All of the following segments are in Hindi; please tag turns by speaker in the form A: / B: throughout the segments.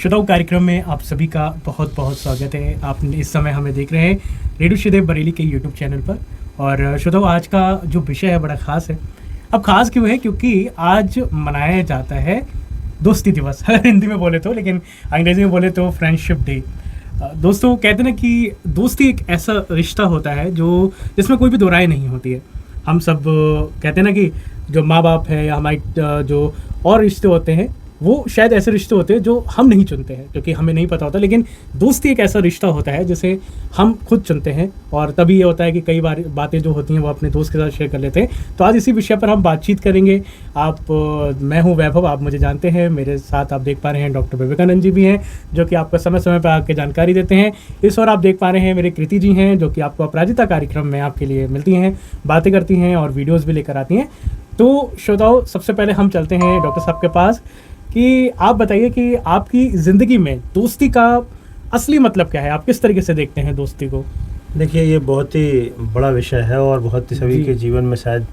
A: श्रोताओं, कार्यक्रम में आप सभी का बहुत बहुत स्वागत है। आप इस समय हमें देख रहे हैं रेडियो श्रीदेव बरेली के यूट्यूब चैनल पर। और श्रोताओं, आज का जो विषय है बड़ा ख़ास है। अब ख़ास क्यों है? क्योंकि आज मनाया जाता है दोस्ती दिवस हिंदी में बोले तो, लेकिन अंग्रेज़ी में बोले तो फ्रेंडशिप डे। दोस्तों, कहते हैं ना कि दोस्ती एक ऐसा रिश्ता होता है जो जिसमें कोई भी दो राय नहीं होती है। हम सब कहते हैं ना कि जो माँ बाप है या हमारे जो और रिश्ते होते हैं वो शायद ऐसे रिश्ते होते हैं जो हम नहीं चुनते हैं, क्योंकि हमें नहीं पता होता। लेकिन दोस्ती एक ऐसा रिश्ता होता है जिसे हम खुद चुनते हैं, और तभी ये होता है कि कई बार बातें जो होती हैं वो अपने दोस्त के साथ शेयर कर लेते हैं। तो आज इसी विषय पर हम बातचीत करेंगे। मैं हूं वैभव, आप मुझे जानते हैं। मेरे साथ आप देख पा रहे हैं डॉक्टर विवेकानंद जी भी हैं, जो कि आपको समय समय पर आके जानकारी देते हैं। इस और आप देख पा रहे हैं मेरे कृति जी हैं, जो कि आपको अपराजिता कार्यक्रम में आपके लिए मिलती हैं, बातें करती हैं और वीडियोज़ भी लेकर आती हैं। तो श्रोताओं, सबसे पहले हम चलते हैं डॉक्टर साहब के पास कि आप बताइए कि आपकी ज़िंदगी में दोस्ती का असली मतलब क्या है? आप किस तरीके से देखते हैं दोस्ती को?
B: देखिए, ये बहुत ही बड़ा विषय है और बहुत ही सभी के जीवन में शायद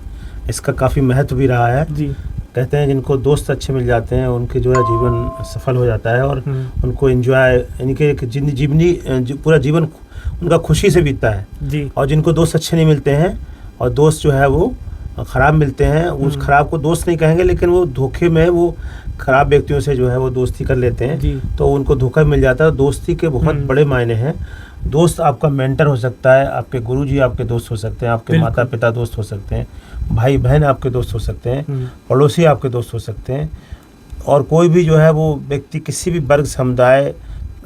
B: इसका काफ़ी महत्व भी रहा है जी। कहते हैं जिनको दोस्त अच्छे मिल जाते हैं उनके जो है जीवन सफल हो जाता है और उनको एंजॉय, यानी कि पूरा जीवन उनका खुशी से बीतता है जी। और जिनको दोस्त अच्छे नहीं मिलते हैं और दोस्त जो है वो ख़राब मिलते हैं, उस ख़राब को दोस्त नहीं कहेंगे, लेकिन वो धोखे में वो ख़राब व्यक्तियों से जो है वो दोस्ती कर लेते हैं, तो उनको धोखा मिल जाता है। दोस्ती के बहुत बड़े मायने हैं। दोस्त आपका मेंटर हो सकता है, आपके गुरुजी आपके दोस्त हो सकते हैं, आपके माता पिता दोस्त हो सकते हैं, भाई बहन आपके दोस्त हो सकते हैं, पड़ोसी आपके दोस्त हो सकते हैं, और कोई भी जो है वो व्यक्ति किसी भी वर्ग, समुदाय,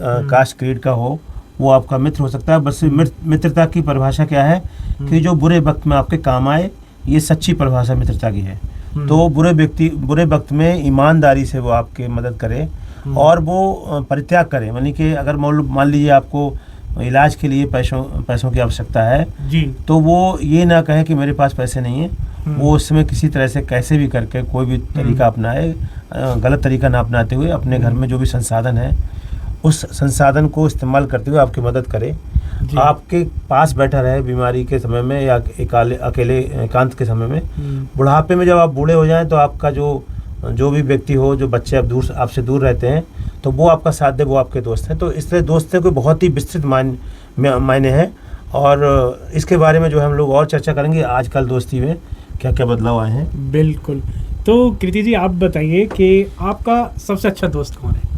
B: कास्ट, क्रीड का हो, वो आपका मित्र हो सकता है। बस मित्रता की परिभाषा क्या है कि जो बुरे वक्त में आपके काम आए, ये सच्ची परिभाषा मित्रता की है। तो बुरे वक्त में ईमानदारी से वो आपके मदद करे और वो परित्याग करे। यानी कि अगर मान लीजिए आपको इलाज के लिए पैसों की आवश्यकता है जी, तो वो ये ना कहे कि मेरे पास पैसे नहीं है। वो उसमें किसी तरह से कैसे भी करके कोई भी तरीका अपनाए, गलत तरीका ना अपनाते हुए अपने घर में जो भी संसाधन है उस संसाधन को इस्तेमाल करते हुए आपकी मदद करे। आपके पास बैठा रहे बीमारी के समय में या अकेले एकांत के समय में। बुढ़ापे में जब आप बूढ़े हो जाएं तो आपका जो भी व्यक्ति हो, जो बच्चे अब आपसे दूर रहते हैं, तो वो आपका साथ दे, वो आपके दोस्त हैं। तो इस तरह दोस्तों के बहुत ही विस्तृत मायने हैं और इसके बारे में जो है हम लोग और चर्चा करेंगे आजकल दोस्ती में क्या क्या बदलाव आए हैं।
A: बिल्कुल। तो कृति जी, आप बताइए कि आपका सबसे अच्छा दोस्त कौन है?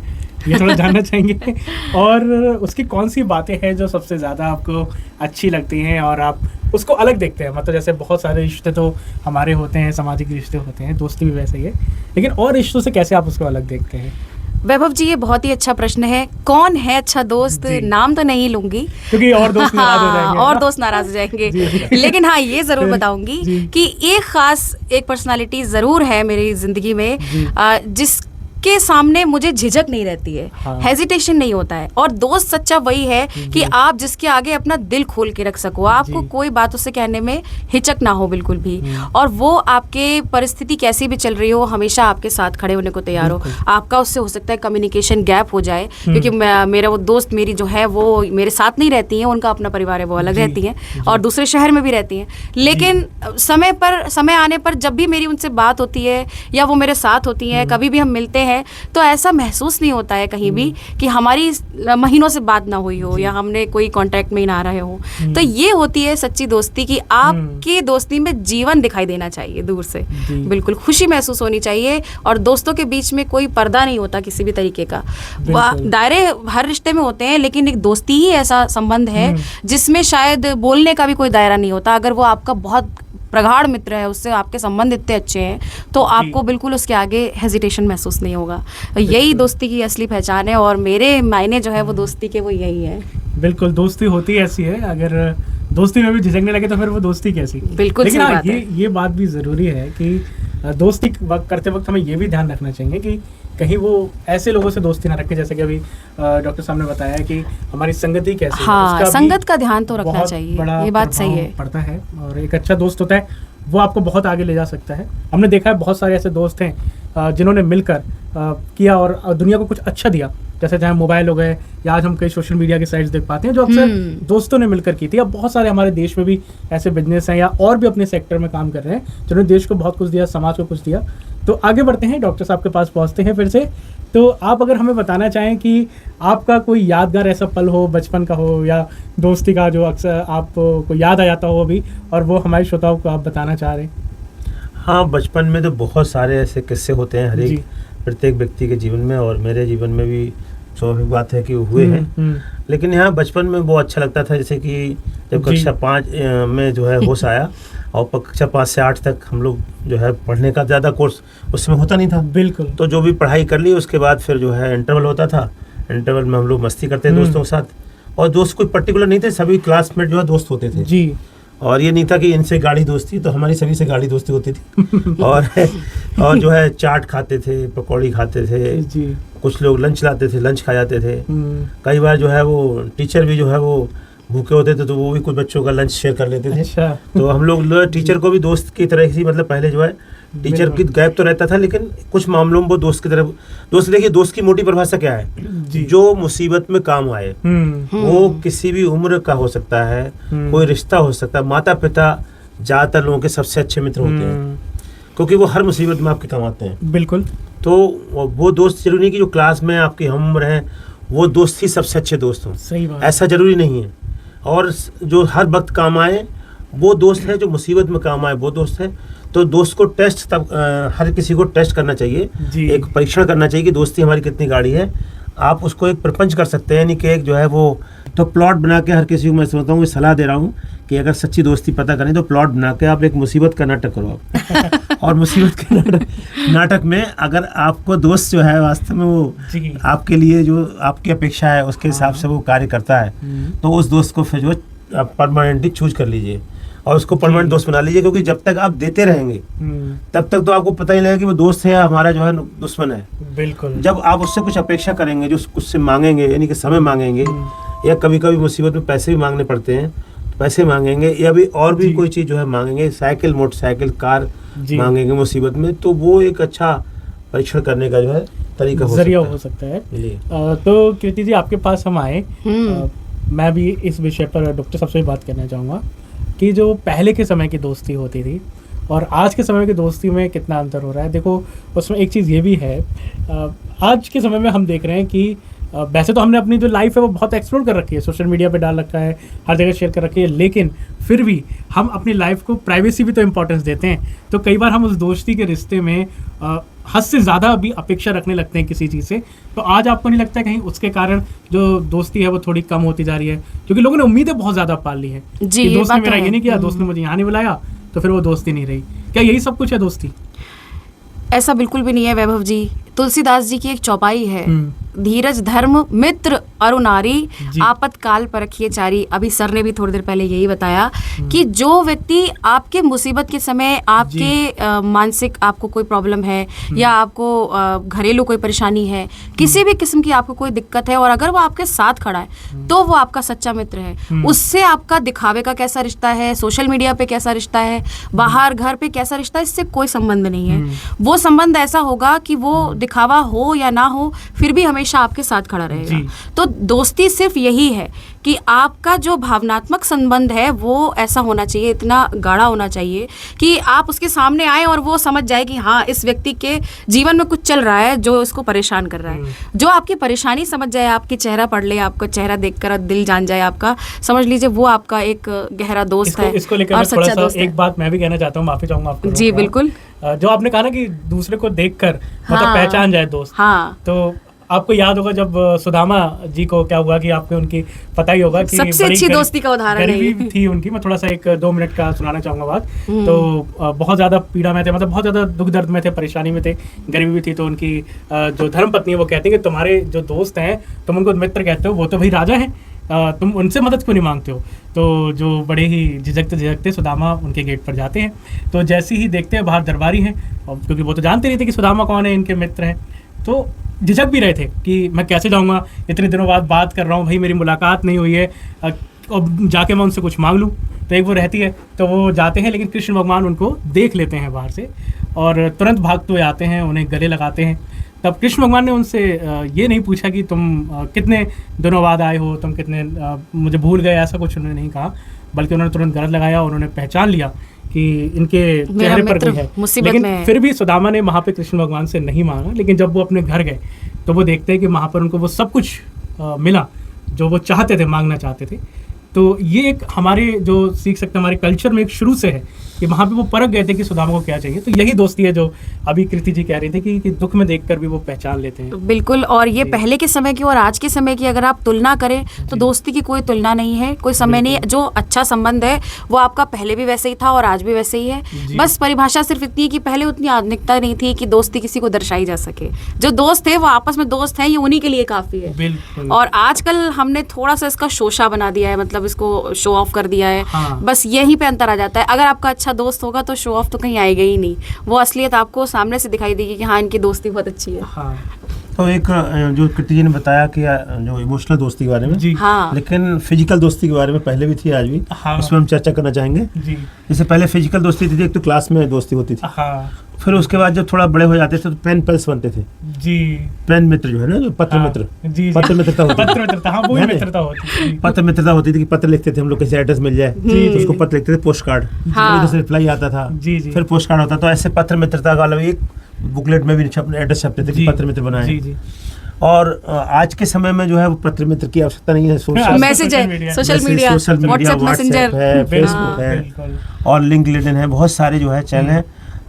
A: ये थोड़ा जानना चाहेंगे। और उसकी कौन सी बातें हैं जो सबसे ज़्यादा आपको अच्छी लगती हैं और आप उसको अलग देखते हैं? मतलब जैसे बहुत सारे रिश्ते तो हमारे होते हैं, सामाजिक रिश्ते होते हैं, दोस्ती भी वैसे ही है, लेकिन और रिश्तों से कैसे आप उसको अलग देखते हैं?
C: वैभव जी, ये बहुत ही अच्छा प्रश्न है। कौन है अच्छा दोस्त? नाम तो नहीं लूंगी
A: क्योंकि और दोस्त नाराज हो जाएंगे।
C: और दोस्त नाराज हो जाएंगे। लेकिन हाँ, ये जरूर बताऊंगी कि एक पर्सनालिटी जरूर है मेरी जिंदगी में जिसके सामने मुझे झिझक नहीं रहती है, हेजिटेशन नहीं होता है। और दोस्त सच्चा वही है कि आप जिसके आगे अपना दिल खोल के रख सको, आपको कोई बात उससे कहने में हिचक ना हो बिल्कुल भी, और वो आपके परिस्थिति कैसी भी चल रही हो हमेशा आपके साथ खड़े होने को तैयार हो। आपका उससे हो सकता है कम्युनिकेशन गैप हो जाए, क्योंकि मेरा वो दोस्त मेरी जो है वो मेरे साथ नहीं रहती हैं, उनका अपना परिवार है, वो अलग रहती हैं और दूसरे शहर में भी रहती हैं। लेकिन समय आने पर जब भी मेरी उनसे बात होती है या वो मेरे साथ होती हैं, कभी भी हम मिलते हैं, तो ऐसा महसूस नहीं होता है कहीं भी कि हमारी महीनों से बात ना हुई हो या हमने कोई कांटेक्ट में ही ना रहे हो। तो ये होती है सच्ची दोस्ती की आपकी दोस्ती में जीवन दिखाई देना चाहिए दूर से, बिल्कुल खुशी महसूस होनी चाहिए। और दोस्तों के बीच में कोई पर्दा नहीं होता किसी भी तरीके का। दायरे हर रिश्ते में होते हैं, लेकिन एक दोस्ती ही ऐसा संबंध है जिसमें शायद बोलने का भी कोई दायरा नहीं होता। अगर वो आपका बहुत प्रगाढ़ मित्र है, उससे आपके संबंध इतने अच्छे हैं, तो आपको बिल्कुल उसके आगे हेजिटेशन महसूस नहीं होगा। यही दोस्ती की असली पहचान है और मेरे मायने जो है वो दोस्ती के वो यही है।
A: बिल्कुल, दोस्ती होती ऐसी है, अगर दोस्ती में भी झिझकने लगे तो फिर वो दोस्ती कैसी?
C: बिल्कुल।
A: लेकिन ये बात भी ज़रूरी है कि दोस्ती करते वक्त हमें ये भी ध्यान रखना चाहिए कि कहीं वो ऐसे लोगों से दोस्ती ना रखें, जैसे कि अभी डॉक्टर साहब ने बताया कि हमारी संगति कैसे है,
C: संगत का ध्यान तो रखना चाहिए। ये बात सही है,
A: पड़ता है। और एक अच्छा दोस्त होता है वो आपको बहुत आगे ले जा सकता है। हमने देखा है बहुत सारे ऐसे दोस्त हैं जिन्होंने मिलकर किया और दुनिया को कुछ अच्छा दिया, जैसे चाहे मोबाइल हो गए या आज हम कई सोशल मीडिया की साइट्स देख पाते हैं जो अक्सर दोस्तों ने मिलकर की थी। अब बहुत सारे हमारे देश में भी ऐसे बिजनेस हैं या और भी अपने सेक्टर में काम कर रहे हैं जिन्होंने देश को बहुत कुछ दिया, समाज को कुछ दिया। तो आगे बढ़ते हैं, डॉक्टर साहब के पास पहुंचते हैं फिर से। तो आप अगर हमें बताना चाहें कि आपका कोई यादगार ऐसा पल हो, बचपन का हो या दोस्ती का, जो अक्सर आपको याद आ जाता हो अभी, और वो हमारे श्रोताओं को आप बताना चाह रहे हैं।
B: हाँ, बचपन में तो बहुत सारे ऐसे किस्से होते हैं हर एक प्रत्येक व्यक्ति के जीवन में, और मेरे जीवन में भी स्वाभाविक बात है कि हुए हैं। लेकिन यहाँ बचपन में बहुत अच्छा लगता था, जैसे कि जब कक्षा 5 में जो है होश आया, और कक्षा 5 से 8 तक हम लोग जो है पढ़ने का ज़्यादा कोर्स उस समय होता नहीं था।
A: बिल्कुल।
B: तो जो भी पढ़ाई कर ली उसके बाद फिर जो है इंटरवल होता था, इंटरवल में हम लोग मस्ती करते दोस्तों के साथ, और दोस्त कोई पर्टिकुलर नहीं थे, सभी क्लासमेट जो है दोस्त होते थे
A: जी।
B: और ये नहीं था कि इनसे गाढ़ी दोस्ती, तो हमारी सभी से गाढ़ी दोस्ती होती थी। और जो है चाट खाते थे, पकौड़ी खाते थे जी। कुछ लोग लंच लाते थे, लंच खा जाते थे। कई बार जो है वो टीचर भी जो है वो भूखे होते थे, तो वो भी कुछ बच्चों का लंच शेयर कर लेते थे। अच्छा। तो हम लोग टीचर को भी दोस्त की तरह ही, मतलब पहले जो है टीचर की गैप तो रहता था, लेकिन कुछ मामलों में वो दोस्त की तरह। दोस्त, देखिए दोस्त की मोटी परिभाषा क्या है, जो मुसीबत में काम आए। वो किसी भी उम्र का हो सकता है, कोई रिश्ता हो सकता है। माता पिता ज्यादातर लोगों के सबसे अच्छे मित्र होते हैं, क्योंकि वो हर मुसीबत में आपके काम आते हैं। बिल्कुल। तो वो दोस्त जरूरी नहीं कि जो क्लास में आपकी हम उम्र है वो दोस्त ही सबसे अच्छे दोस्त हों, सही बात, ऐसा जरूरी नहीं है। और जो हर वक्त काम आए वो दोस्त है, जो मुसीबत में काम आए वो दोस्त है। तो दोस्त को टेस्ट तब हर किसी को टेस्ट करना चाहिए, एक परीक्षण करना चाहिए कि दोस्ती हमारी कितनी गाढ़ी है। आप उसको एक प्रपंच कर सकते हैं, यानी कि एक जो है वो तो प्लॉट बना के हर किसी को मैं समझता हूँ, सलाह दे रहा हूँ कि अगर सच्ची दोस्ती पता करें तो प्लॉट बना के आप एक मुसीबत का नाटक करो आप। और मुसीबत के नाटक में अगर आपको दोस्त जो है वास्तव में वो आपके लिए जो आपकी अपेक्षा है उसके हिसाब से वो कार्य करता है, तो उस दोस्त को फिर जो परमानेंटली चूज कर लीजिए और उसको परमानेंट दोस्त बना लीजिए। क्योंकि जब तक आप देते रहेंगे तब तक तो आपको पता ही लगेगा कि वो दोस्त है या हमारा जो है दुश्मन है। बिल्कुल। जब आप उससे कुछ अपेक्षा करेंगे, जो उससे मांगेंगे, यानी कि समय मांगेंगे, या कभी कभी मुसीबत में पैसे भी मांगने पड़ते हैं, पैसे मांगेंगे, या भी और भी कोई चीज़ जो है मांगेंगे, साइकिल, मोटरसाइकिल, कार मांगेंगे मुसीबत में, तो वो एक अच्छा परीक्षण करने का जो है तरीका जरिया हो सकता है।
A: तो कीर्ति जी, आपके पास हम आए, मैं भी इस विषय पर डॉक्टर साहब से बात करना चाहूँगा कि जो पहले के समय की दोस्ती होती थी और आज के समय की दोस्ती में कितना अंतर हो रहा है। देखो, उसमें एक चीज़ ये भी है, आज के समय में हम देख रहे हैं कि वैसे तो हमने अपनी जो लाइफ है वो बहुत एक्सप्लोर कर रखी है, सोशल मीडिया पे डाल रखा है, हर जगह शेयर कर रखी है, लेकिन फिर भी हम अपनी लाइफ को प्राइवेसी भी तो इम्पोर्टेंस देते हैं। तो कई बार हम उस दोस्ती के रिश्ते में हद से ज़्यादा भी अपेक्षा रखने लगते हैं किसी चीज़ से। तो आज आपको नहीं लगता कहीं उसके कारण जो दोस्ती है वो थोड़ी कम होती जा रही है? क्योंकि लोगों ने उम्मीदें बहुत ज़्यादा पाल ली है कि दोस्त ने मेरा ये नहीं किया, दोस्त ने मुझे यहाँ नहीं बुलाया, तो फिर वो दोस्ती नहीं रही। क्या यही सब कुछ है दोस्ती?
C: ऐसा बिल्कुल भी नहीं है वैभव जी। तुलसीदास जी की एक चौपाई है, धीरज धर्म मित्र अरु नारी, आपातकाल परखिए चारी। अभी सर ने भी थोड़ी देर पहले यही बताया कि जो व्यक्ति आपके मुसीबत के समय, आपके मानसिक आपको कोई प्रॉब्लम है या आपको घरेलू कोई परेशानी है, किसी भी किस्म की आपको कोई दिक्कत है, और अगर वो आपके साथ खड़ा है तो वो आपका सच्चा मित्र है। उससे आपका दिखावे का कैसा रिश्ता है, सोशल मीडिया पे कैसा रिश्ता है, बाहर घर पे कैसा रिश्ता है, इससे कोई संबंध नहीं है। वो संबंध ऐसा होगा कि वो दिखावा हो या ना हो फिर भी हमेशा आपके साथ खड़ा रहेगा। तो दोस्ती सिर्फ यही है कि आपका जो भावनात्मक संबंध है वो ऐसा होना चाहिए, इतना गाढ़ा होना चाहिए कि आप उसके सामने आए और वो समझ जाए कि हाँ, इस व्यक्ति के जीवन में कुछ चल रहा है जो इसको परेशान कर रहा है। जो आपकी परेशानी समझ जाए, आपकी चेहरा पढ़ ले, आपका चेहरा देखकर दिल जान जाए आपका, समझ लीजिए वो आपका एक गहरा दोस्त है।
A: इसको लेकर थोड़ा सा एक बात मैं भी कहना चाहता हूँ, माफी चाहूंगा आपको।
C: जी बिल्कुल।
A: जो आपने कहा ना कि दूसरे को देखकर मतलब पहचान जाए दोस्त, तो आपको याद होगा जब सुदामा जी को क्या हुआ कि आपको उनकी पता ही होगा कि
C: सबसे अच्छी दोस्ती का उदाहरण
A: गरीबी थी उनकी। मैं थोड़ा सा 1-2 मिनट का सुनाना चाहूँगा बात। तो बहुत ज़्यादा पीड़ा में थे, मतलब बहुत ज़्यादा दुख दर्द में थे, परेशानी में थे, गरीबी भी थी। तो उनकी जो धर्मपत्नी है वो कहती है कि तुम्हारे जो दोस्त हैं तुम उनको मित्र कहते हो, वो तो भाई राजा हैं, तुम उनसे मदद क्यों नहीं मांगते हो? तो जो बड़े ही झिझकते सुदामा उनके गेट पर जाते हैं। तो जैसे ही देखते हैं बाहर दरबारी हैं, क्योंकि वो तो जानते नहीं थे कि सुदामा कौन है, इनके मित्र हैं, तो झिझक भी रहे थे कि मैं कैसे जाऊंगा, इतने दिनों बाद बात कर रहा हूँ, भाई मेरी मुलाकात नहीं हुई है, और जाके मैं उनसे कुछ मांग लूँ। तो एक वो रहती है, तो वो जाते हैं, लेकिन कृष्ण भगवान उनको देख लेते हैं बाहर से और तुरंत भागते हुए आते हैं, उन्हें गले लगाते हैं। तब कृष्ण भगवान ने उनसे ये नहीं पूछा कि तुम कितने दिनों बाद आए हो, तुम कितने मुझे भूल गए, ऐसा कुछ उन्होंने नहीं कहा, बल्कि उन्होंने तुरंत गले लगाया और उन्होंने पहचान लिया कि इनके चेहरे पर कोई है, लेकिन फिर भी सुदामा ने वहाँ पे कृष्ण भगवान से नहीं मांगा। लेकिन जब वो अपने घर गए तो वो देखते हैं कि वहाँ पर उनको वो सब कुछ मिला जो वो चाहते थे, मांगना चाहते थे। तो ये एक हमारे जो सीख सकते हैं, हमारे कल्चर में एक शुरू से है कि वहाँ पे वो परख गए थे कि सुदामा को क्या चाहिए। तो यही दोस्ती है जो अभी कृति जी कह रही थी कि दुख में देखकर भी वो पहचान लेते हैं।
C: बिल्कुल। और ये पहले के समय की और आज के समय की अगर आप तुलना करें तो दोस्ती की कोई तुलना नहीं है, कोई समय नहीं। जो अच्छा संबंध है वो आपका पहले भी वैसे ही था और आज भी वैसे ही है। बस परिभाषा सिर्फ इतनी है कि पहले उतनी आधुनिकता नहीं थी कि दोस्ती किसी को दर्शाई जा सके। जो दोस्त है वो आपस में दोस्त हैं, ये उन्हीं के लिए काफी है। और आजकल हमने थोड़ा सा इसका शोशा बना दिया है, मतलब इसको शो ऑफ कर दिया है। बस यहीं पे अंतर आ जाता है। अगर आपका अच्छा दोस्त होगा तो शो ऑफ तो कहीं आएगा ही नहीं, वो असलियत आपको सामने से दिखाई देगी कि हाँ इनकी दोस्ती बहुत अच्छी है।
B: तो एक जो कृति जी ने बताया कि जो इमोशनल दोस्ती के बारे में जी, हाँ। लेकिन फिजिकल दोस्ती के बारे में पहले भी थी, आज भी हाँ। उसमें हम चर्चा करना चाहेंगे जी। जैसे पहले फिजिकल दोस्ती थी, एक तो क्लास में दोस्ती होती थी हाँ। फिर उसके बाद जब थोड़ा बड़े हो जाते थे तो पेन पल्स बनते थे जी, पेन मित्र जो है ना, जो पत्र मित्र, पत्र मित्रता होती थी, पत्र मित्रता होती थी कि पत्र लिखते थे हम लोग, किसी एड्रेस मिल जाए तो उसको पत्र लिखते थे, पोस्ट कार्ड से रिप्लाई आता था, फिर पोस्ट कार्ड होता। तो ऐसे पत्र मित्रता का अलग एक बुकलेट में भी एड्रेस छपते थे कि पत्र मित्र बनाए। और आज के समय में जो है वो पत्र मित्र की आवश्यकता नहीं है,
C: मैसेज है, सोशल मीडिया,
B: व्हाट्सएप है, फेसबुक है और लिंक्डइन है, बहुत सारे जो है चैनल हैं।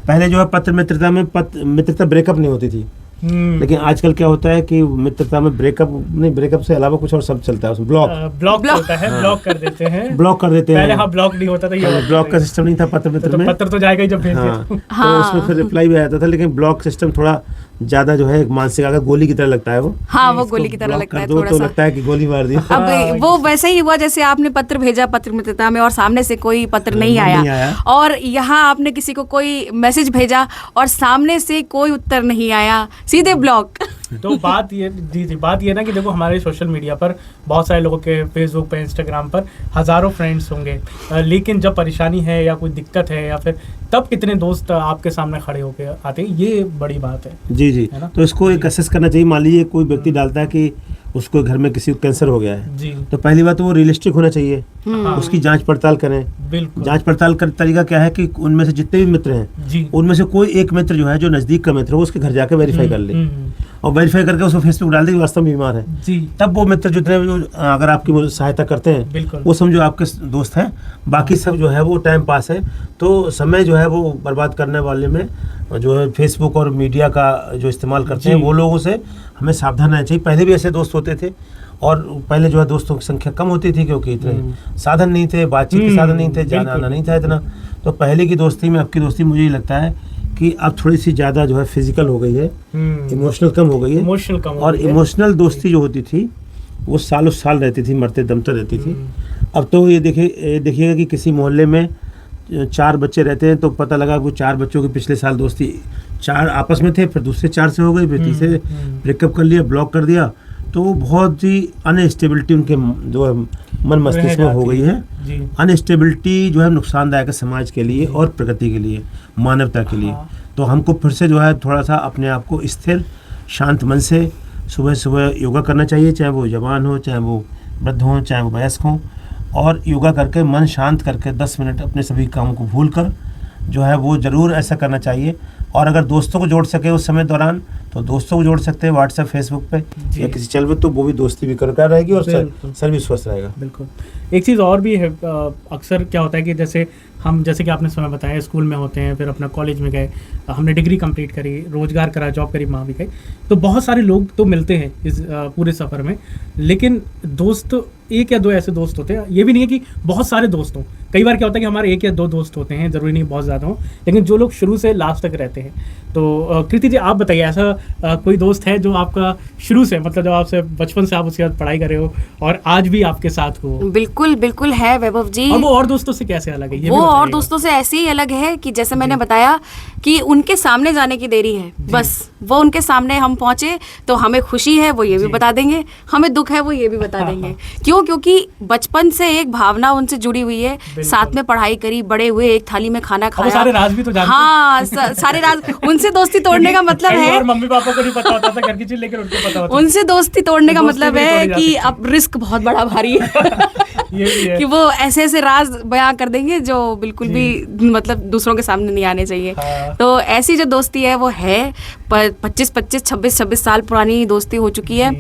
B: पहले जो है पत्र मित्रता में मित्रता ब्रेकअप नहीं होती थी, लेकिन आजकल क्या होता है कि मित्रता में ब्रेकअप से अलावा कुछ और सब चलता है, उसमें ब्लॉक होता है, ब्लॉक कर देते हैं। पहले हाँ ब्लॉक नहीं होता था, ये ब्लॉक का सिस्टम नहीं था पत्र मित्र में, पत्र तो जाएगा ही जब भेज दिया तो उसमें फिर रिप्लाई भी आता था। लेकिन ब्लॉक सिस्टम थोड़ा ज्यादा जो है मानसिक अगर गोली की तरह लगता है वो, हाँ वो गोली की तरह लगता है, थोड़ा सा लगता है कि गोली मार दी।
C: अब वो वैसे ही हुआ जैसे आपने पत्र भेजा पत्र मित्रता में और सामने से कोई पत्र नहीं आया, और यहाँ आपने किसी को कोई मैसेज भेजा और सामने से कोई उत्तर नहीं आया, सीधे ब्लॉक।
A: तो बात ये जी बात ये ना कि देखो हमारे सोशल मीडिया पर बहुत सारे लोगों के फेसबुक पर, इंस्टाग्राम पर हजारों फ्रेंड्स होंगे, लेकिन जब परेशानी है या कोई दिक्कत है या फिर तब कितने दोस्त आपके सामने खड़े होके आते हैं, ये बड़ी बात है
B: जी जी। तो इसको एक असेस करना चाहिए। मान लीजिए कोई व्यक्ति डालता है कि उसको घर में किसी को कैंसर हो गया है जी, तो पहली बात तो वो रियलिस्टिक होना चाहिए, उसकी जांच पड़ताल करें। जांच पड़ताल का तरीका क्या है कि उनमें से जितने भी मित्र हैं उनमें से कोई एक मित्र जो है जो नजदीक का मित्र हो उसके घर जाकर वेरीफाई कर ले और वेरीफाई करके उसको फेसबुक डाल दे कि वास्तव में बीमार है जी। तब वो मित्र जितने अगर आपकी सहायता करते हैं वो समझो आपके दोस्त हैं, बाकी सब जो है वो टाइम पास है। तो समय जो है वो बर्बाद करने वाले में जो है फेसबुक और मीडिया का जो इस्तेमाल करते हैं वो लोगों से हमें सावधान रहना चाहिए। पहले भी ऐसे दोस्त होते थे और पहले जो है दोस्तों की संख्या कम होती थी क्योंकि इतने साधन नहीं थे, बातचीत के साधन नहीं थे, जाना आना नहीं था इतना। तो पहले की दोस्ती में अब की दोस्ती मुझे ये लगता है कि अब थोड़ी सी ज़्यादा जो है फिजिकल हो गई है, इमोशनल कम हो गई है। और इमोशनल दोस्ती जो होती थी वो सालों साल रहती थी, मरते दम तक रहती थी। अब तो ये देखिएगा कि किसी मोहल्ले में 4 बच्चे रहते हैं तो पता लगा वो 4 बच्चों की पिछले साल दोस्ती 4 आपस में थे, फिर दूसरे 4 से हो गई, फिर तीसरे ब्रेकअप कर लिया, ब्लॉक कर दिया। तो बहुत ही अनस्टेबिलिटी उनके जो है मन मस्तिष्क में हो गई है। अनस्टेबिलिटी जो है नुकसानदायक है समाज के लिए और प्रगति के लिए, मानवता के लिए। तो हमको फिर से जो है थोड़ा सा अपने आप को स्थिर शांत मन से सुबह सुबह योगा करना चाहिए, चाहे वो जवान हो, चाहे वो वृद्ध हो, चाहे वो वयस्क हो। और योगा करके मन शांत करके 10 मिनट अपने सभी कामों को भूल कर जो है वो ज़रूर ऐसा करना चाहिए। और अगर दोस्तों को जोड़ सके उस समय दौरान तो दोस्तों को जोड़ सकते हैं व्हाट्सएप फेसबुक पे या किसी चैनल पे, तो वो भी दोस्ती भी कर रहेगी और सर भी स्वस्थ रहेगा।
A: बिल्कुल। एक चीज़ और भी है, अक्सर क्या होता है कि जैसे कि आपने समय बताया स्कूल में होते हैं, फिर अपना कॉलेज में गए, हमने डिग्री कंप्लीट करी, रोजगार करा, जॉब करी, वहाँ भी गए, तो बहुत सारे लोग तो मिलते हैं इस पूरे सफ़र में। लेकिन दोस्त 1 या 2 ऐसे दोस्त होते हैं, ये भी नहीं है कि बहुत सारे दोस्त हों। कई बार क्या होता है कि हमारे 1 या 2 दोस्त होते हैं, ज़रूरी नहीं बहुत ज़्यादा हों, लेकिन जो लोग शुरू से लास्ट तक रहते हैं। तो कृति जी आप बताइए, ऐसा कोई दोस्त है जो आपका शुरू से, मतलब जब आपसे बचपन से आप उसके साथ पढ़ाई कर रहे हो और आज भी आपके साथ हो?
C: बिल्कुल बिल्कुल है वैभव जी।
A: और वो और दोस्तों से कैसे अलग है?
C: वो और दोस्तों से ऐसे ही अलग है कि जैसे मैंने बताया कि उनके सामने जाने की देरी है, बस वो उनके सामने हम पहुंचे तो हमें खुशी है वो ये भी बता देंगे, हमें दुख है वो ये भी बता देंगे। क्यों? क्योंकि बचपन से एक भावना उनसे जुड़ी हुई है, साथ में पढ़ाई करी, बड़े हुए, एक थाली में खाना खाया,
A: सारे राज भी तो जानते हैं।
C: हाँ सारे राज। उनसे दोस्ती तोड़ने का मतलब है,
A: मम्मी पापा को नहीं पता होता था घर की चीज, लेकिन उनको पता होता।
C: उनसे दोस्ती तोड़ने का मतलब है कि अब रिस्क बहुत बड़ा भारी है।
A: ये भी है।
C: कि वो ऐसे ऐसे राज बयां कर देंगे जो बिल्कुल भी मतलब दूसरों के सामने नहीं आने चाहिए।
A: हाँ।
C: तो ऐसी जो दोस्ती है वो है 25 26 साल पुरानी दोस्ती हो चुकी है,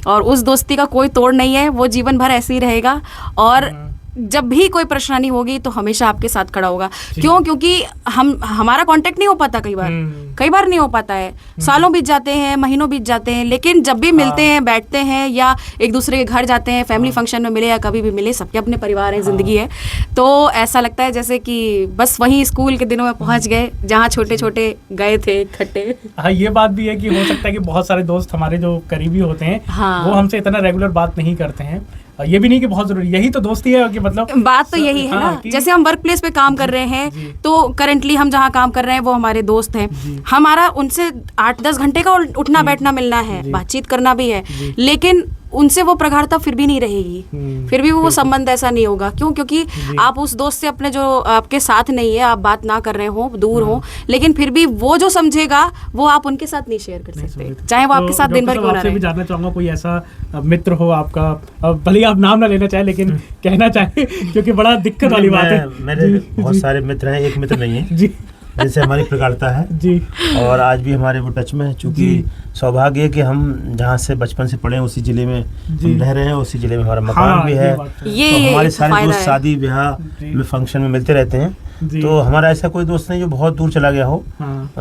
C: और उस दोस्ती का कोई तोड़ नहीं है, वो जीवन भर ऐसे ही रहेगा। और जब भी कोई परेशानी होगी तो हमेशा आपके साथ खड़ा होगा। क्यों? क्योंकि हमारा कांटेक्ट नहीं हो पाता, कई बार नहीं हो पाता है, सालों बीत जाते हैं, महीनों बीत जाते हैं, लेकिन जब भी मिलते हैं, बैठते हैं या एक दूसरे के घर जाते हैं, फैमिली फंक्शन में मिले या कभी भी मिले, सबके अपने परिवार हैं, जिंदगी है, तो ऐसा लगता है जैसे कि बस वही स्कूल के दिनों में पहुंच गए जहाँ छोटे छोटे गए थे इकट्ठे।
A: हाँ, ये बात भी है कि हो सकता है कि बहुत सारे दोस्त हमारे जो करीबी होते हैं वो हमसे इतना रेगुलर बात नहीं करते हैं। ये भी नहीं कि बहुत जरूरी, यही तो दोस्ती है कि मतलब
C: बात तो यही है ना। जैसे हम वर्क प्लेस पे काम कर रहे हैं, तो करेंटली हम जहाँ काम कर रहे हैं वो हमारे दोस्त हैं, हमारा उनसे 8-10 घंटे का उठना बैठना मिलना है, बातचीत करना भी है, लेकिन उनसे वो प्रगाढ़ता फिर भी नहीं रहेगी, फिर भी वो संबंध ऐसा नहीं होगा। क्यों? क्योंकि आप उस दोस्त से अपने जो आपके साथ नहीं है, आप बात ना कर रहे हो, दूर हो, लेकिन फिर भी वो जो समझेगा वो आप उनके साथ नहीं शेयर कर सकते, चाहे वो आपके साथ दिन भर क्यों ना रहे।
A: भी जानना चाहूंगा कोई ऐसा मित्र हो आपका, भले ही आप नाम ना लेना चाहे लेकिन कहना चाहे, क्योंकि बड़ा दिक्कत वाली बात है।
B: मेरे बहुत सारे मित्र हैं, एक मित्र नहीं है
A: जी,
B: जिनसे हमारी प्रगाढ़ता है
A: जी, और
B: आज भी हमारे वो टच में है। चूंकि सौभाग्य है कि हम जहाँ से बचपन से पढ़े हैं उसी जिले में हम रह रहे हैं, उसी जिले में हमारा मकान भी है, तो हमारे सारे दोस्त शादी ब्याह में फंक्शन में मिलते रहते हैं। तो हमारा ऐसा कोई दोस्त नहीं जो बहुत दूर चला गया हो।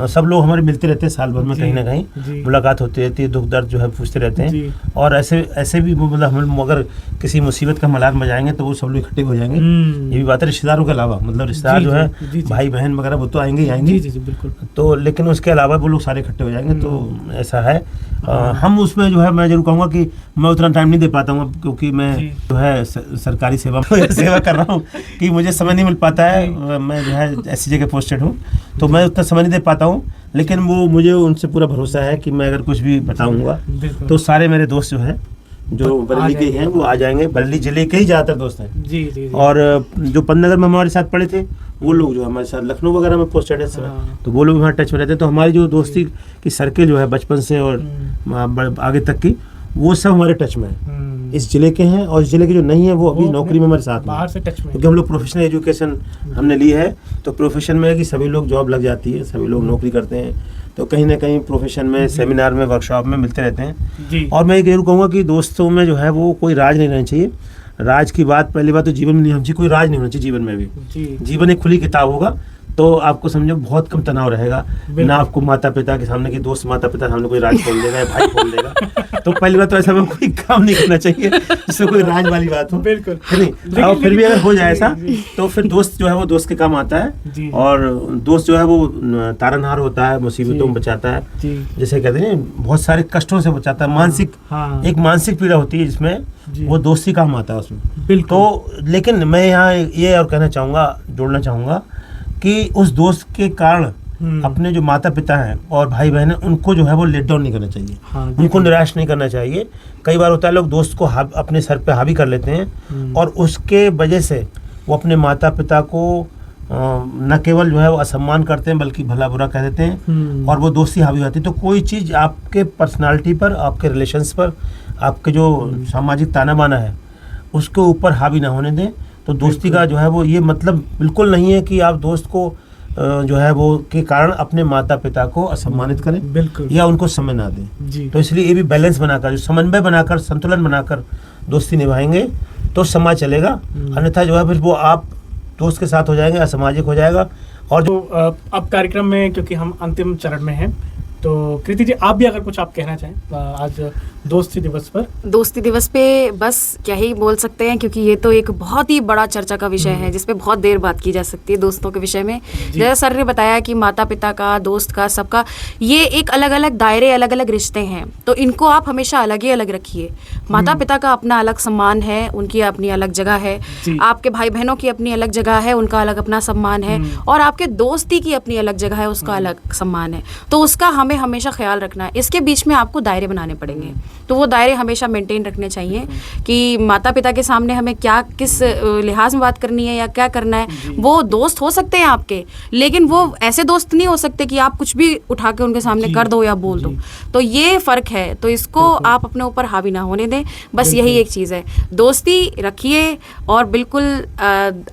B: सब लोग हमारे मिलते रहते हैं, साल भर में कहीं ना कहीं मुलाकात होती रहती है, दुख दर्द जो है पूछते रहते हैं। और ऐसे भी मतलब हम अगर किसी मुसीबत का मलार में जाएंगे तो वो सब लोग इकट्ठे हो जाएंगे। ये भी बात है रिश्तेदारों के अलावा, मतलब रिश्तेदार जो है भाई बहन वगैरह वो तो आएंगे ही आएंगे,
A: बिल्कुल।
B: तो लेकिन उसके अलावा वो लोग सारे इकट्ठे हो जाएंगे। तो ऐसा है। हम उसमें जो है मैं जरूर कहूँगा कि मैं उतना टाइम नहीं दे पाता हूँ, क्योंकि मैं जो है सरकारी सेवा सेवा कर रहा हूँ कि मुझे समय नहीं मिल पाता है। मैं जो है ऐसी जगह पोस्टेड हूँ, तो मैं उतना समय नहीं दे पाता हूँ, लेकिन वो मुझे उनसे पूरा भरोसा है कि मैं अगर कुछ भी बताऊँगा तो सारे मेरे दोस्त जो है जो बरेली के हैं वो आ जाएंगे। बरेली जिले के ही ज़्यादातर दोस्त हैं। जी। और जो पंतनगर में हमारे साथ पढ़े थे वो लोग जो हमारे साथ लखनऊ वगैरह में पोस्टेड है, तो वो लोग हमारे टच में रहते हैं। तो हमारी जो दोस्ती की सर्किल जो है बचपन से और आगे तक की, वो सब हमारे टच में है। इस जिले के हैं, और इस जिले के जो नहीं है वो अभी नौकरी में हमारे साथ
A: बाहर से टच में,
B: क्योंकि हम लोग प्रोफेशनल एजुकेशन हमने ली है। तो प्रोफेशन में है कि सभी लोग जॉब लग जाती है, सभी लोग नौकरी करते हैं, तो कहीं ना कहीं प्रोफेशन में, सेमिनार में, वर्कशॉप में मिलते रहते हैं। और मैं ये कहूँगा कि दोस्तों में जो है वो कोई राज नहीं रहना चाहिए। राज की बात, पहली बात तो जीवन में नहीं होनी चाहिए, कोई राज नहीं होना चाहिए जीवन में भी। जीवन एक खुली किताब होगा तो आपको समझो बहुत कम तनाव रहेगा ना। आपको माता पिता के सामने, के दोस्त माता पिता सामने कोई राज खोल देगा, भाई खोल देगा। तो पहली बात तो ऐसा में कोई काम नहीं करना चाहिए जिसमें कोई राज वाली बात हो, बिल्कुल नहीं। और फिर भी अगर हो जाए ऐसा तो फिर दोस्त जो है वो दोस्त के काम आता है। और दोस्त जो है वो तारनहार होता है, मुसीबतों में बचाता है, जैसे कहते हैं बहुत सारे कष्टों से बचाता है। मानसिक एक मानसिक पीड़ा होती है जिसमें वो दोस्ती काम आता है उसमें। तो लेकिन मैं यहाँ ये और कहना चाहूँगा, जोड़ना चाहूँगा कि उस दोस्त के कारण अपने जो माता पिता हैं और भाई बहन हैं उनको जो है वो लेट डाउन नहीं करना चाहिए, उनको निराश नहीं करना चाहिए। कई बार होता है लोग दोस्त को अपने सर पे हावी कर लेते हैं और उसके वजह से वो अपने माता पिता को न केवल जो है वो असम्मान करते हैं बल्कि भला बुरा कह देते हैं, और वो दोस्ती हावी होती है। तो कोई चीज़ आपके पर्सनालिटी पर, आपके रिलेशंस पर, आपके जो सामाजिक ताना बाना है उसके ऊपर हावी ना होने दें। तो दोस्ती का जो है वो ये मतलब बिल्कुल नहीं है कि आप दोस्त को जो है वो के कारण अपने माता पिता को असम्मानित करें, बिल्कुल, या उनको समय ना दें। तो इसलिए ये भी बैलेंस बनाकर, जो समन्वय बनाकर, संतुलन बनाकर दोस्ती निभाएंगे तो समाज चलेगा। अन्यथा जो है फिर वो आप दोस्त के साथ हो जाएंगे, असामाजिक हो जाएगा। और जो
A: अब कार्यक्रम में, क्योंकि हम अंतिम चरण में हैं, तो कृति जी आप भी अगर कुछ आप कहना चाहें आज दोस्ती दिवस पर।
C: दोस्ती दिवस पे बस क्या ही बोल सकते हैं, क्योंकि ये तो एक बहुत ही बड़ा चर्चा का विषय है जिस पे बहुत देर बात की जा सकती है दोस्तों के विषय में। जैसा सर ने बताया कि माता पिता का, दोस्त का, सबका ये एक अलग अलग दायरे, अलग अलग रिश्ते हैं, तो इनको आप हमेशा अलग ही अलग रखिए। माता पिता का अपना अलग सम्मान है, उनकी अपनी अलग जगह है, आपके भाई बहनों की अपनी अलग जगह है, उनका अलग अपना सम्मान है, और आपके दोस्ती की अपनी अलग जगह है, उसका अलग सम्मान है। तो उसका हमें हमेशा ख्याल रखना है। इसके बीच में आपको दायरे बनाने पड़ेंगे। तो वो दायरे हमेशा मेंटेन रखने चाहिए कि माता पिता के सामने हमें क्या किस लिहाज में बात करनी है या क्या करना है। वो दोस्त हो सकते हैं आपके, लेकिन वो ऐसे दोस्त नहीं हो सकते कि आप कुछ भी उठा के उनके सामने कर दो या बोल दो। तो ये फ़र्क है, तो इसको आप अपने ऊपर हावी ना होने दें, बस यही एक चीज़ है। दोस्ती रखिए और बिल्कुल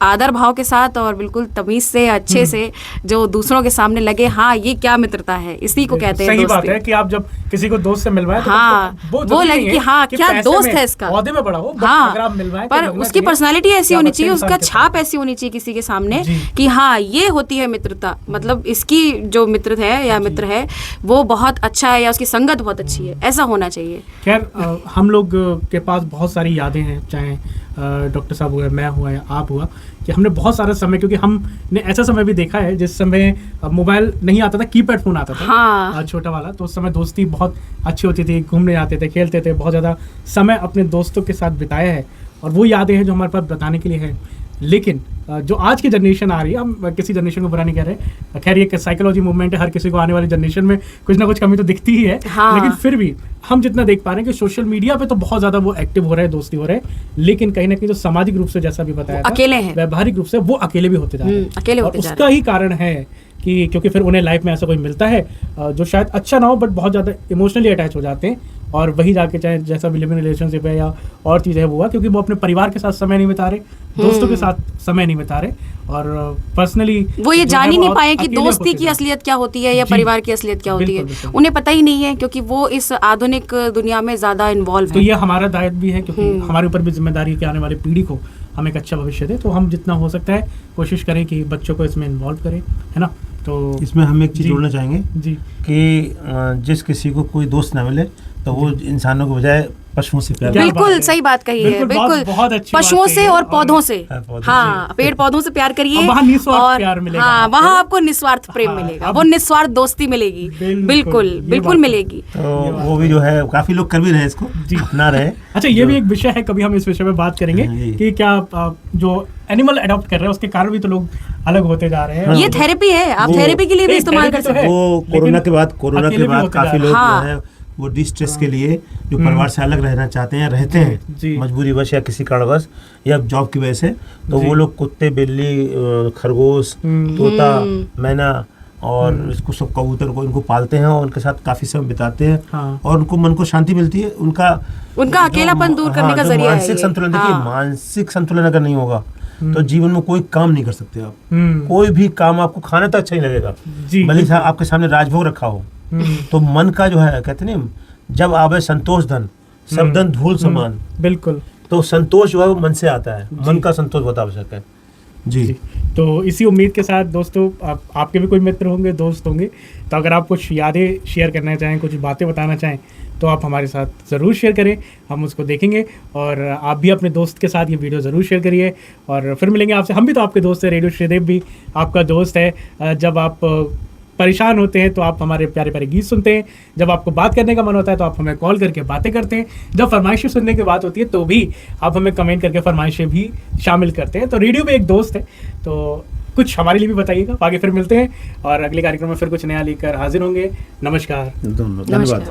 C: आदर भाव के साथ और बिल्कुल तमीज़ से, अच्छे से, जो दूसरों के सामने लगे हाँ ये क्या मित्रता है, इसी को कहते हैं
A: सही
C: दोस्ती।
A: बात है कि आप जब किसी को दोस्त से मिलवाएं तो
C: हाँ, वो लगे कि हाँ क्या दोस्त है इसका,
A: ओहदे में बड़ा हो,
C: हाँ,
A: अगर आप मिलवाएं
C: पर
A: तो
C: उसकी पर्सनालिटी ऐसी होनी चाहिए, उसका छाप ऐसी होनी चाहिए किसी के सामने कि हाँ ये होती है मित्रता, मतलब इसकी जो मित्र है या मित्र है वो बहुत अच्छा है या उसकी संगत बहुत अच्छी है, ऐसा होना चाहिए।
A: खैर हम लोग के पास बहुत सारी यादें हैं, चाहे डॉक्टर साहब हुए, मैं हुआ या आप हुआ, कि हमने बहुत सारा समय, क्योंकि हमने ऐसा समय भी देखा है जिस समय मोबाइल नहीं आता था, कीपैड फोन आता था,
C: हाँ।
A: छोटा वाला, तो उस समय दोस्ती बहुत अच्छी होती थी, घूमने जाते थे, खेलते थे, बहुत ज़्यादा समय अपने दोस्तों के साथ बिताया है और वो यादें हैं जो हमारे पास बताने के लिए है। लेकिन जो आज की जनरेशन आ रही है, हम किसी जनरेशन को बुरा नहीं कह रहे, खैर ये साइकोलॉजी मूवमेंट है, हर किसी को आने वाली जनरेशन में कुछ ना कुछ कमी तो दिखती ही है,
C: हाँ।
A: लेकिन फिर भी हम जितना देख पा रहे हैं कि सोशल मीडिया पे तो बहुत ज़्यादा वो एक्टिव हो रहे हैं, दोस्ती हो रहे हैं, लेकिन कहीं ना कहीं जो सामाजिक रूप से, जैसा भी बताया था,
C: अकेले हैं,
A: व्यवहारिक रूप से वो अकेले भी होते जा रहे हैं,
C: अकेले
A: और
C: होते जा
A: उसका
C: रहे हैं।
A: ही कारण है कि क्योंकि फिर उन्हें लाइफ में ऐसा कोई मिलता है जो शायद अच्छा ना हो बट बहुत ज़्यादा इमोशनली अटैच हो जाते हैं, और वही जाके चाहे जैसा भी लिविंग रिलेशनशिप है या और चीज़ें है वो हुआ, क्योंकि वो अपने परिवार के साथ समय नहीं बिता रहे, दोस्तों के साथ समय नहीं बिता रहे, और पर्सनली
C: वो ये जान ही नहीं पाए कि दोस्ती की असलियत क्या होती है या परिवार की असलियत क्या होती है, उन्हें पता ही नहीं है, क्योंकि वो इस आधुनिक दुनिया में ज़्यादा इन्वॉल्व है।
A: तो ये हमारा दायित्व भी है, क्योंकि हमारे ऊपर भी जिम्मेदारी है कि आने वाली पीढ़ी को हम एक अच्छा भविष्य दें, तो हम जितना हो सकता है कोशिश करें कि बच्चों को इसमें इन्वॉल्व करें, है ना। तो
B: इसमें हम एक चीज़ जोड़ना चाहेंगे
A: जी
B: कि जिस किसी को कोई दोस्त ना मिले तो वो इंसानों के बजाय पशुओं से प्यार
C: बिल्कुल सही बात कही है, बिल्कुल
A: बहुत अच्छी
C: पशुओं
A: बात
C: से
A: कही है,
C: और पौधों से,
B: पौधों
C: हाँ, पेड़ पौधों से प्यार करिए,
A: वहाँ निस्वार्थ
C: और
A: प्यार मिलेगा
C: हाँ
A: आपको।
C: वहाँ आपको निस्वार्थ प्रेम
A: हाँ,
C: मिलेगा,
A: अब-
C: वो निस्वार्थ दोस्ती मिलेगी, बिल्कुल
A: ये
C: बिल्कुल
A: बात
C: मिलेगी।
B: तो वो भी जो है काफ़ी लोग कर भी रहे हैं इसको, अपना रहे।
A: अच्छा, ये भी एक विषय है, कभी हम इस विषय में बात करेंगे कि क्या जो एनिमल अडॉप्ट कर रहे हैं उसके कारण भी तो लोग अलग होते जा रहे हैं।
C: ये थेरेपी है, आप थेरेपी के लिए भी इस्तेमाल कर सकते हैं।
B: वो कोरोना के बाद काफ़ी लोग
C: हाँ।
B: जो है वो डिस्ट्रेस के लिए जो परिवार से अलग रहना चाहते हैं, रहते हैं मजबूरी वश या किसी कारणवश या जॉब की वजह से, तो वो लोग कुत्ते, बिल्ली, खरगोश, तोता, मैना और इसको सब कबूतर को इनको पालते हैं और उनके साथ काफी समय बिताते हैं, और उनको मन को शांति मिलती है, उनका
C: अकेलापन दूर करने का जरिया है।
B: मानसिक संतुलन, देखिए मानसिक संतुलन अगर नहीं होगा तो जीवन में कोई काम नहीं कर सकते आप। कोई भी काम आपको खाना तो अच्छा ही लगेगा, भले ही आपके सामने राजभोग रखा हो, तो मन का जो है, कहते नहीं, जब आवे संतोष धन सब धन धूल समान,
A: बिल्कुल,
B: तो संतोष जो है वो मन से आता है, मन का संतोष बहुत आवश्यक है जी।
A: तो इसी उम्मीद के साथ दोस्तों, आपके भी कोई मित्र होंगे, दोस्त होंगे, तो अगर आप कुछ यादें शेयर करना चाहें, कुछ बातें बताना चाहें, तो आप हमारे साथ ज़रूर शेयर करें, हम उसको देखेंगे, और आप भी अपने दोस्त के साथ ये वीडियो ज़रूर शेयर करिए। और फिर मिलेंगे आपसे, हम भी तो आपके दोस्त हैं, रेडियो श्रीदेव भी आपका दोस्त है। जब आप परेशान होते हैं तो आप हमारे प्यारे प्यारे गीत सुनते हैं, जब आपको बात करने का मन होता है तो आप हमें कॉल करके बातें करते हैं, जब फरमाइशें सुनने की बात होती है तो भी आप हमें कमेंट करके फरमाइशें भी शामिल करते हैं। तो रेडियो में एक दोस्त है, तो कुछ हमारे लिए भी बताइएगा। आगे फिर मिलते हैं और अगले कार्यक्रम में फिर कुछ नया लेकर हाजिर होंगे। नमस्कार।
B: धन्यवाद।